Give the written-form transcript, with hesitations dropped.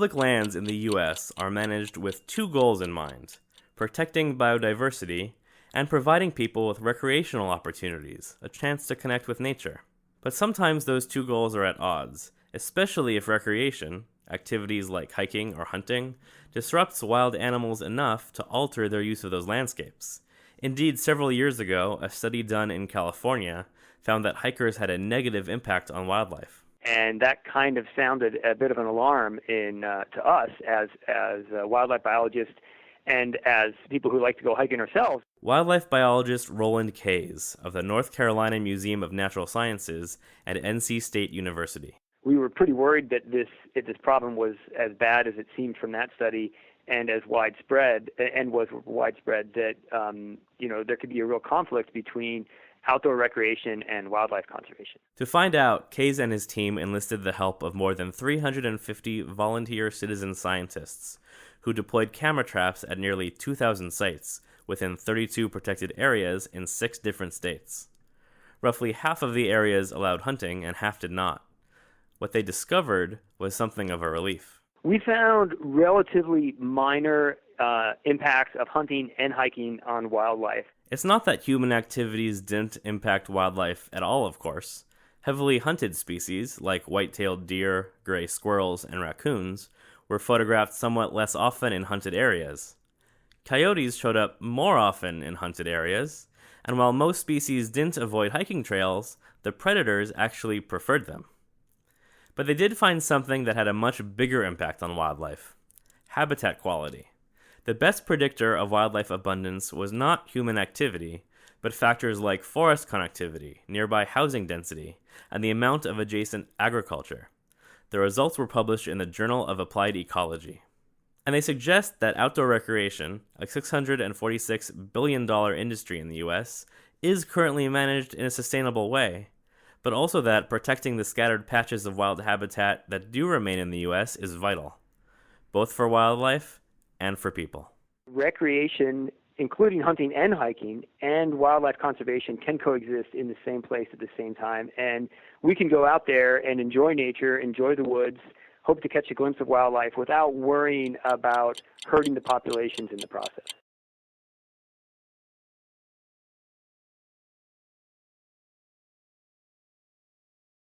Public lands in the U.S. are managed with two goals in mind: protecting biodiversity and providing people with recreational opportunities, a chance to connect with nature. But sometimes those two goals are at odds, especially if recreation, activities like hiking or hunting, disrupts wild animals enough to alter their use of those landscapes. Indeed, several years ago, a study done in California found that hikers had a negative impact on wildlife. And that kind of sounded a bit of an alarm to us as wildlife biologists and as people who like to go hiking ourselves. Wildlife biologist Roland Kays of the North Carolina Museum of Natural Sciences at NC State University. We were pretty worried that this problem was as bad as it seemed from that study and as widespread, that there could be a real conflict between outdoor recreation and wildlife conservation. To find out, Kays and his team enlisted the help of more than 350 volunteer citizen scientists who deployed camera traps at nearly 2,000 sites within 32 protected areas in 6 different states. Roughly half of the areas allowed hunting and half did not. What they discovered was something of a relief. We found relatively minor impacts of hunting and hiking on wildlife. It's not that human activities didn't impact wildlife at all, of course. Heavily hunted species, like white-tailed deer, gray squirrels, and raccoons, were photographed somewhat less often in hunted areas. Coyotes showed up more often in hunted areas, and while most species didn't avoid hiking trails, the predators actually preferred them. But they did find something that had a much bigger impact on wildlife: habitat quality. The best predictor of wildlife abundance was not human activity, but factors like forest connectivity, nearby housing density, and the amount of adjacent agriculture. The results were published in the Journal of Applied Ecology. And they suggest that outdoor recreation, a $646 billion industry in the U.S., is currently managed in a sustainable way, but also that protecting the scattered patches of wild habitat that do remain in the U.S. is vital, both for wildlife and for people. Recreation, including hunting and hiking, and wildlife conservation can coexist in the same place at the same time. And we can go out there and enjoy nature, enjoy the woods, hope to catch a glimpse of wildlife without worrying about hurting the populations in the process.